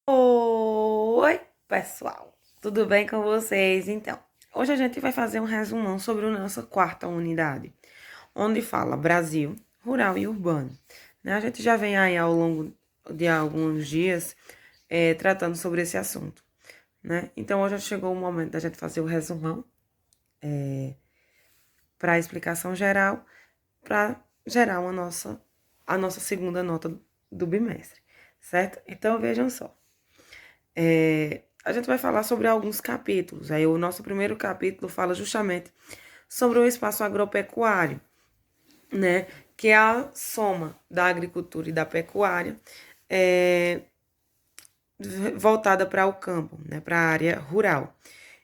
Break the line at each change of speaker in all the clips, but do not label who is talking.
Oi, pessoal, tudo bem com vocês? Então, hoje a gente vai fazer um resumão sobre a nossa quarta unidade, onde fala Brasil, rural e urbano. Né? A gente já vem aí ao longo de alguns dias tratando sobre esse assunto, né? Então, hoje chegou o momento da gente fazer o resumão para a explicação geral, para gerar a nossa segunda nota do bimestre, certo? Então, vejam só. A gente vai falar sobre alguns capítulos. Aí o nosso primeiro capítulo fala justamente sobre o espaço agropecuário, né? Que é a soma da agricultura e da pecuária é, voltada para o campo, né? Para a área rural.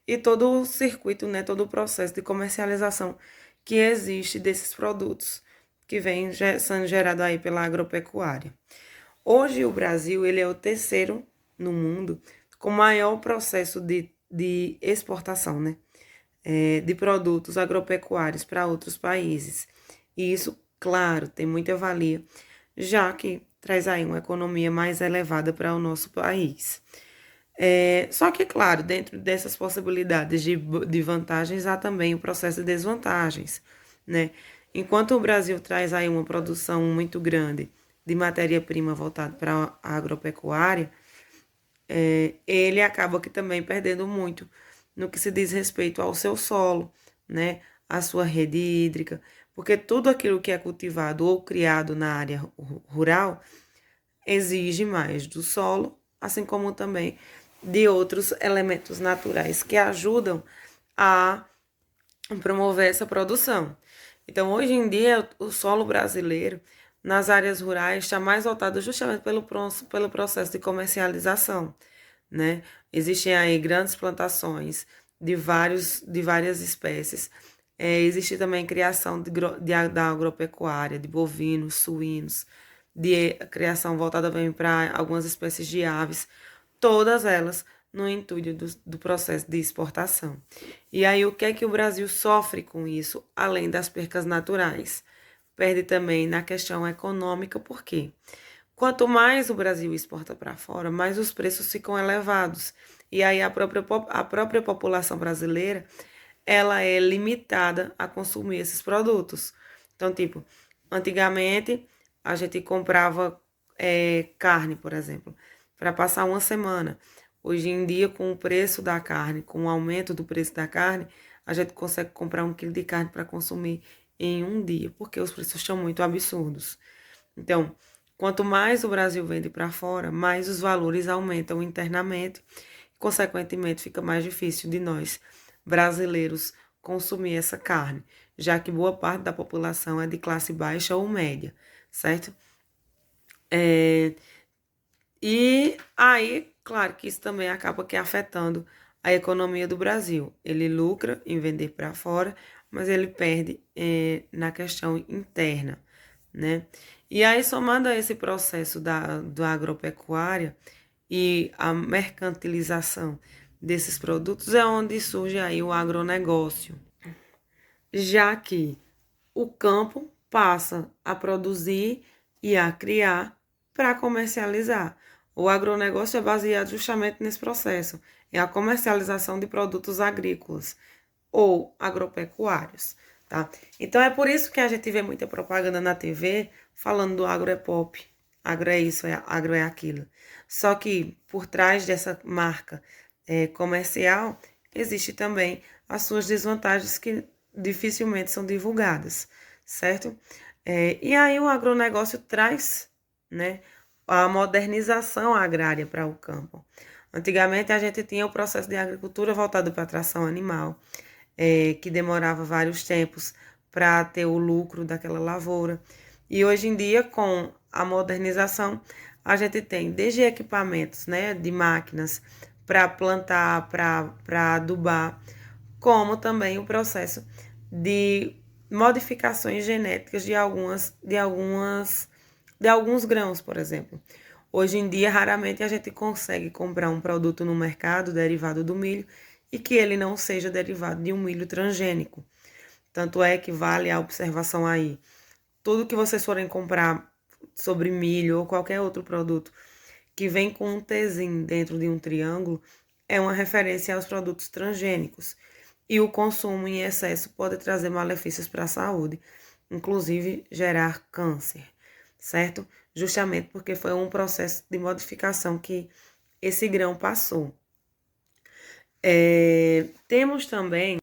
E todo o circuito, né? Todo o processo de comercialização que existe desses produtos que vem sendo gerado aí pela agropecuária. Hoje o Brasil ele é o terceiro no mundo com maior processo de exportação, né? De produtos agropecuários para outros países. E isso, claro, tem muita valia, já que traz aí uma economia mais elevada para o nosso país. Só que, claro, dentro dessas possibilidades de vantagens, há também o processo de desvantagens, né? Enquanto o Brasil traz aí uma produção muito grande de matéria-prima voltada para a agropecuária, ele acaba que também perdendo muito no que se diz respeito ao seu solo, né? A sua rede hídrica, porque tudo aquilo que é cultivado ou criado na área rural exige mais do solo, assim como também de outros elementos naturais que ajudam a promover essa produção. Então, hoje em dia, o solo brasileiro, nas áreas rurais, está mais voltado justamente pelo processo de comercialização, né? Existem aí grandes plantações de várias espécies. Existe também criação da agropecuária, de bovinos, suínos, de criação voltada também para algumas espécies de aves, todas elas no intuito do processo de exportação. E aí, o que é que o Brasil sofre com isso, além das percas naturais? Perde também na questão econômica, por quê? Quanto mais o Brasil exporta para fora, mais os preços ficam elevados. E aí a própria população brasileira, ela é limitada a consumir esses produtos. Então, tipo, antigamente a gente comprava carne, por exemplo, para passar uma semana. Hoje em dia, com o preço da carne, com o aumento do preço da carne, a gente consegue comprar 1 quilo de carne para consumir em um dia, porque os preços estão muito absurdos. Então, quanto mais o Brasil vende para fora, mais os valores aumentam internamente, consequentemente fica mais difícil de nós, brasileiros, consumir essa carne, já que boa parte da população é de classe baixa ou média, certo? É, e aí, claro que isso também acaba que afetando a economia do Brasil. Ele lucra em vender para fora, mas ele perde na questão interna, né? E aí, somando a esse processo da agropecuária e a mercantilização desses produtos, é onde surge aí o agronegócio, já que o campo passa a produzir e a criar para comercializar. O agronegócio é baseado justamente nesse processo, é a comercialização de produtos agrícolas ou agropecuários, tá? Então é por isso que a gente vê muita propaganda na TV falando do agro é pop, agro é isso, agro é aquilo. Só que por trás dessa marca comercial existe também as suas desvantagens que dificilmente são divulgadas, certo? E aí o agronegócio traz, né, a modernização agrária para o campo. Antigamente a gente tinha o processo de agricultura voltado para a tração animal, que demorava vários tempos para ter o lucro daquela lavoura. E hoje em dia, com a modernização, a gente tem desde equipamentos, né, de máquinas para plantar, para adubar, como também o processo de modificações genéticas de alguns grãos, por exemplo. Hoje em dia, raramente a gente consegue comprar um produto no mercado derivado do milho e que ele não seja derivado de um milho transgênico. Tanto é que vale a observação aí. Tudo que vocês forem comprar sobre milho ou qualquer outro produto que vem com um Tzinho dentro de um triângulo, é uma referência aos produtos transgênicos. E o consumo em excesso pode trazer malefícios para a saúde, inclusive gerar câncer, certo? Justamente porque foi um processo de modificação que esse grão passou. Temos também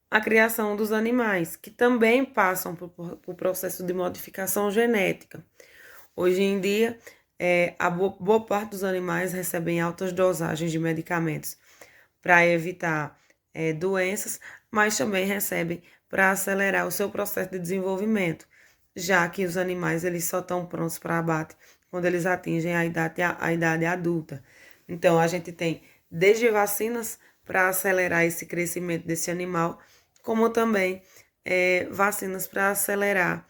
a criação dos animais, que também passam por processo de modificação genética. Hoje em dia, a boa parte dos animais recebem altas dosagens de medicamentos para evitar doenças, mas também recebem para acelerar o seu processo de desenvolvimento, já que os animais eles só estão prontos para abate quando eles atingem a idade adulta. Então, a gente tem desde vacinas para acelerar esse crescimento desse animal, como também vacinas para acelerar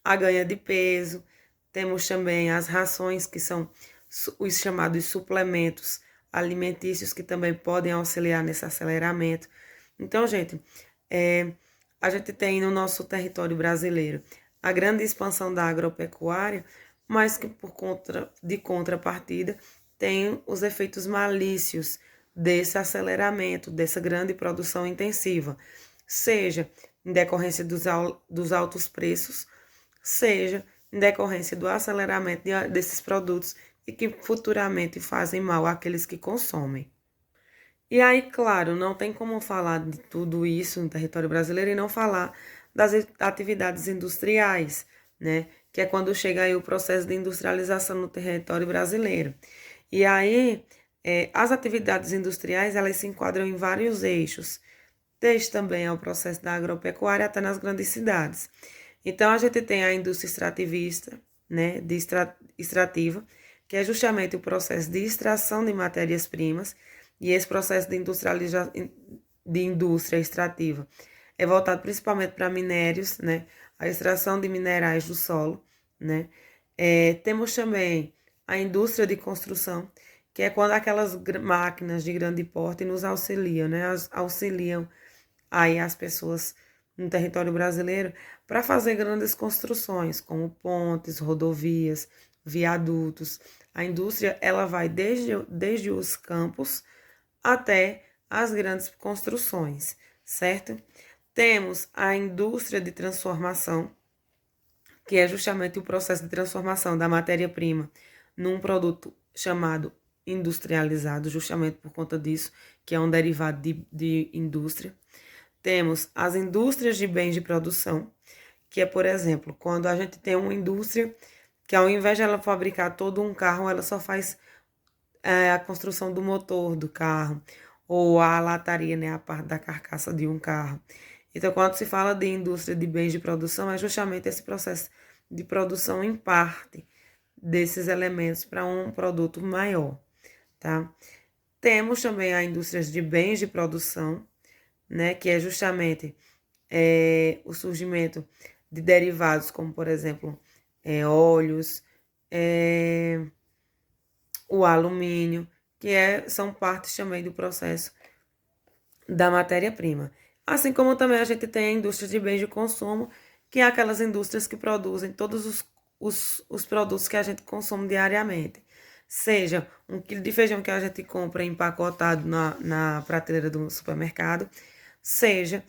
a ganha de peso. Temos também as rações, que são os chamados suplementos alimentícios, que também podem auxiliar nesse aceleramento. Então, gente, a gente tem no nosso território brasileiro a grande expansão da agropecuária, mas que por conta de contrapartida tem os efeitos malícios desse aceleramento, dessa grande produção intensiva, seja em decorrência dos altos preços, seja em decorrência do aceleramento desses produtos e que futuramente fazem mal àqueles que consomem. E aí, claro, não tem como falar de tudo isso no território brasileiro e não falar das atividades industriais, né? Que é quando chega aí o processo de industrialização no território brasileiro. E aí, as atividades industriais, elas se enquadram em vários eixos, desde também ao processo da agropecuária até nas grandes cidades. Então, a gente tem a indústria extrativista, né, extrativa, que é justamente o processo de extração de matérias-primas, e esse processo de indústria extrativa é voltado principalmente para minérios, né, a extração de minerais do solo, né. Temos também a indústria de construção, que é quando aquelas máquinas de grande porte nos auxiliam, né, auxiliam aí as pessoas no território brasileiro para fazer grandes construções, como pontes, rodovias, viadutos. A indústria, ela vai desde os campos até as grandes construções, certo? Temos a indústria de transformação, que é justamente o processo de transformação da matéria-prima num produto chamado industrializado, justamente por conta disso, que é um derivado de indústria. Temos as indústrias de bens de produção, que é, por exemplo, quando a gente tem uma indústria que, ao invés de ela fabricar todo um carro, ela só faz a construção do motor do carro, ou a lataria, né, a parte da carcaça de um carro. Então, quando se fala de indústria de bens de produção, é justamente esse processo de produção em parte desses elementos para um produto maior, tá? Temos também a indústria de bens de produção, né, que é justamente o surgimento de derivados, como, por exemplo, óleos, o alumínio, que são partes também do processo da matéria-prima. Assim como também a gente tem a indústria de bens de consumo, que é aquelas indústrias que produzem todos os produtos que a gente consome diariamente. Seja um quilo de feijão que a gente compra empacotado na prateleira do supermercado, seja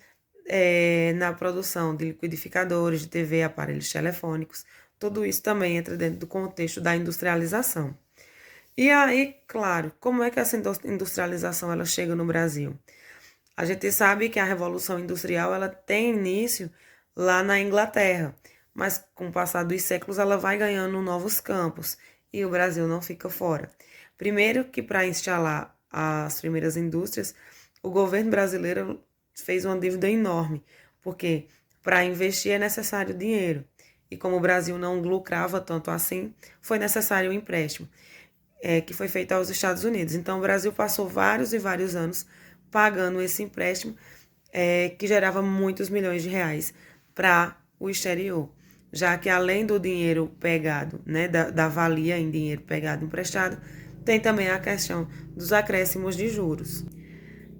na produção de liquidificadores, de TV, aparelhos telefônicos. Tudo isso também entra dentro do contexto da industrialização. E aí, claro, como é que essa industrialização ela chega no Brasil? A gente sabe que a Revolução Industrial ela tem início lá na Inglaterra, mas com o passar dos séculos ela vai ganhando novos campos e o Brasil não fica fora. Primeiro que para instalar as primeiras indústrias, o governo brasileiro fez uma dívida enorme, porque para investir é necessário dinheiro. E como o Brasil não lucrava tanto assim, foi necessário um empréstimo, que foi feito aos Estados Unidos. Então, o Brasil passou vários e vários anos pagando esse empréstimo, que gerava muitos milhões de reais para o exterior, já que além do dinheiro pegado, né, da valia em dinheiro pegado emprestado, tem também a questão dos acréscimos de juros.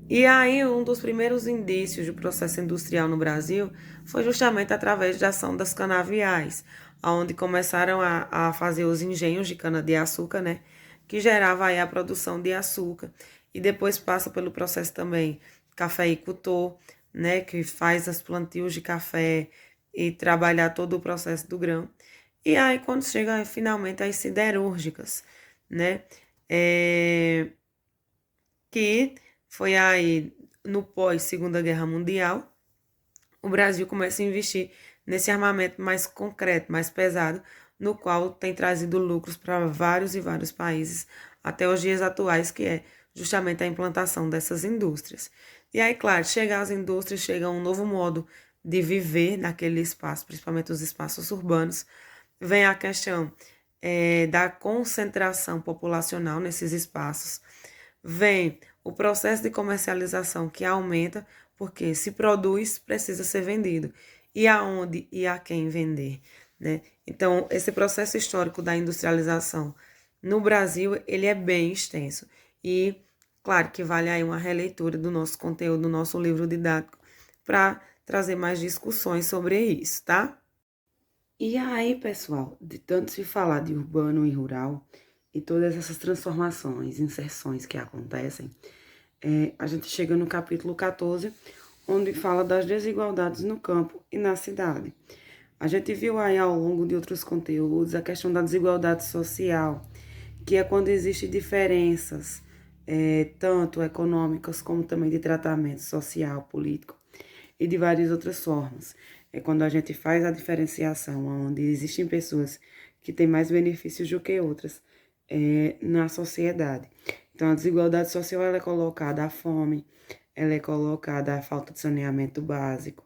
E aí, um dos primeiros indícios do processo industrial no Brasil foi justamente através da ação das canaviais, onde começaram a fazer os engenhos de cana-de-açúcar, né? Que gerava aí a produção de açúcar. E depois passa pelo processo também cafeicultor, né? Que faz os plantios de café e trabalhar todo o processo do grão. E aí, quando chega finalmente as siderúrgicas, né? Que foi aí no pós-Segunda Guerra Mundial, o Brasil começa a investir nesse armamento mais concreto, mais pesado, no qual tem trazido lucros para vários e vários países até os dias atuais, que é justamente a implantação dessas indústrias. E aí, claro, chega às indústrias, chega um novo modo de viver naquele espaço, principalmente os espaços urbanos, vem a questão da concentração populacional nesses espaços, vem o processo de comercialização que aumenta, porque se produz, precisa ser vendido. E aonde e a quem vender, né? Então, esse processo histórico da industrialização no Brasil, ele é bem extenso. E, claro, que vale aí uma releitura do nosso conteúdo, do nosso livro didático, para trazer mais discussões sobre isso, tá?
E aí, pessoal, de tanto se falar de urbano e rural e todas essas transformações, inserções que acontecem, a gente chega no capítulo 14, onde fala das desigualdades no campo e na cidade. A gente viu aí ao longo de outros conteúdos a questão da desigualdade social, que é quando existem diferenças, tanto econômicas como também de tratamento social, político e de várias outras formas. É quando a gente faz a diferenciação, onde existem pessoas que têm mais benefícios do que outras na sociedade. Então, a desigualdade social ela é colocada a fome, ela é colocada a falta de saneamento básico,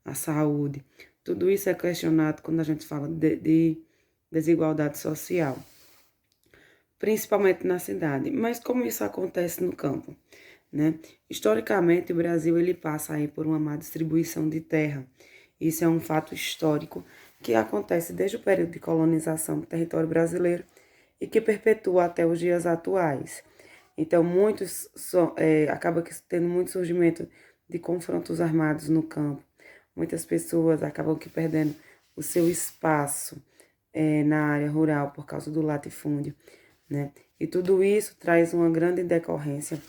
a saúde. Tudo isso é questionado quando a gente fala de desigualdade social, principalmente na cidade. Mas como isso acontece no campo? Né? Historicamente, o Brasil ele passa aí por uma má distribuição de terra. Isso é um fato histórico que acontece desde o período de colonização do território brasileiro e que perpetua até os dias atuais. Então, acaba que tendo muito surgimento de confrontos armados no campo. Muitas pessoas acabam que perdendo o seu espaço na área rural por causa do latifúndio, né? E tudo isso traz uma grande decorrência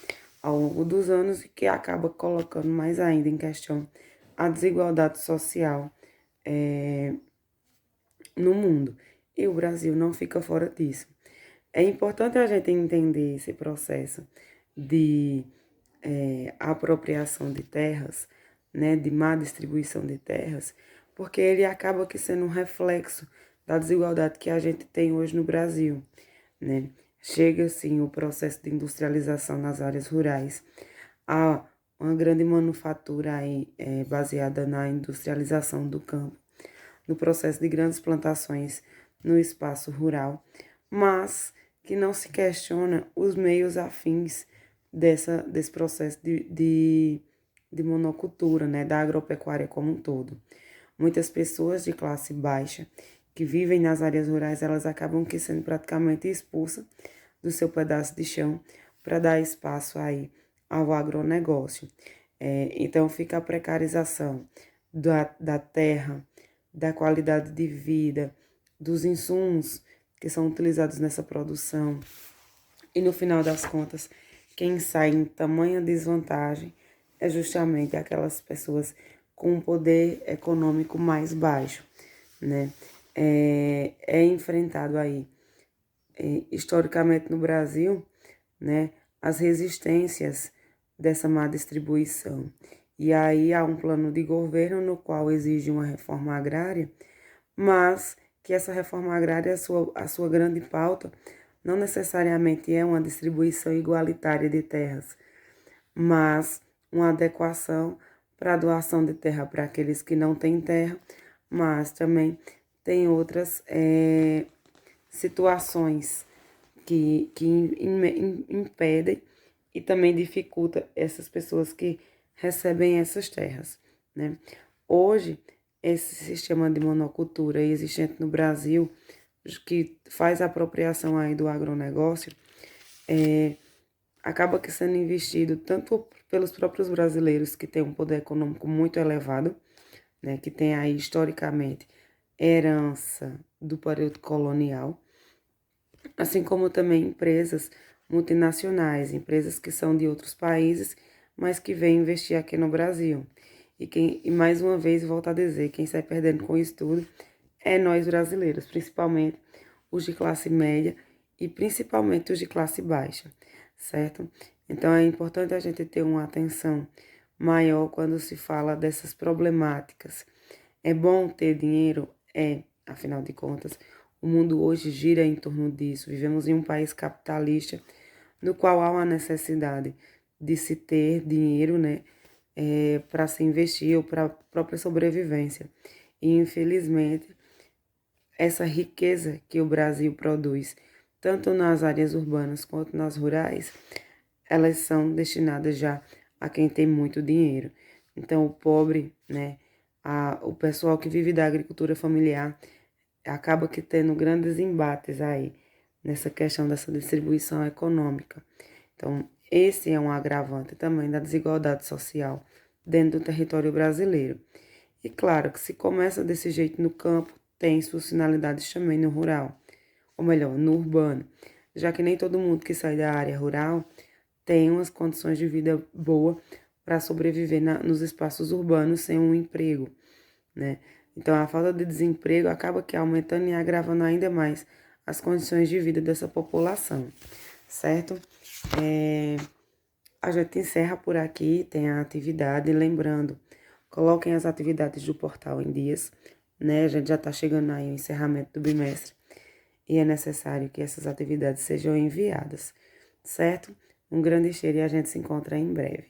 ao longo dos anos e que acaba colocando mais ainda em questão a desigualdade social no mundo. E o Brasil não fica fora disso. É importante a gente entender esse processo de apropriação de terras, né, de má distribuição de terras, porque ele acaba que sendo um reflexo da desigualdade que a gente tem hoje no Brasil, né? Chega assim o processo de industrialização nas áreas rurais, há uma grande manufatura aí baseada na industrialização do campo, no processo de grandes plantações no espaço rural, mas que não se questiona os meios afins desse processo de monocultura, né, da agropecuária como um todo. Muitas pessoas de classe baixa que vivem nas áreas rurais, elas acabam que sendo praticamente expulsas do seu pedaço de chão para dar espaço aí ao agronegócio. Então fica a precarização da terra, da qualidade de vida, dos insumos que são utilizados nessa produção. E no final das contas, quem sai em tamanha desvantagem é justamente aquelas pessoas com um poder econômico mais baixo, né? É enfrentado aí, historicamente no Brasil, né, as resistências dessa má distribuição. E aí há um plano de governo no qual exige uma reforma agrária, mas que essa reforma agrária, a sua grande pauta, não necessariamente é uma distribuição igualitária de terras, mas uma adequação para a doação de terra para aqueles que não têm terra, mas também tem outras situações que impedem e também dificulta essas pessoas que recebem essas terras, né? Hoje, esse sistema de monocultura existente no Brasil, que faz a apropriação aí do agronegócio, acaba que sendo investido tanto pelos próprios brasileiros, que têm um poder econômico muito elevado, né, que tem aí historicamente herança do período colonial, assim como também empresas multinacionais, empresas que são de outros países, mas que vêm investir aqui no Brasil. E mais uma vez, volto a dizer, quem sai perdendo com isso tudo é nós brasileiros, principalmente os de classe média e principalmente os de classe baixa, certo? Então é importante a gente ter uma atenção maior quando se fala dessas problemáticas. É bom ter dinheiro? É, afinal de contas, o mundo hoje gira em torno disso. Vivemos em um país capitalista no qual há uma necessidade de se ter dinheiro, né, para se investir ou para a própria sobrevivência. E infelizmente, essa riqueza que o Brasil produz, tanto nas áreas urbanas quanto nas rurais, elas são destinadas já a quem tem muito dinheiro. Então, o pobre, né, o pessoal que vive da agricultura familiar, acaba que tendo grandes embates aí nessa questão dessa distribuição econômica. Então, esse é um agravante também da desigualdade social dentro do território brasileiro. E claro que se começa desse jeito no campo, tem suas finalidades também no rural, ou melhor, no urbano, já que nem todo mundo que sai da área rural tem umas condições de vida boa para sobreviver nos espaços urbanos sem um emprego, né? Então, a falta de desemprego acaba que aumentando e agravando ainda mais as condições de vida dessa população, certo? A gente encerra por aqui, tem a atividade, lembrando, coloquem as atividades do portal em dias, né? A gente já está chegando aí ao encerramento do bimestre e é necessário que essas atividades sejam enviadas, certo? Um grande cheiro e a gente se encontra em breve.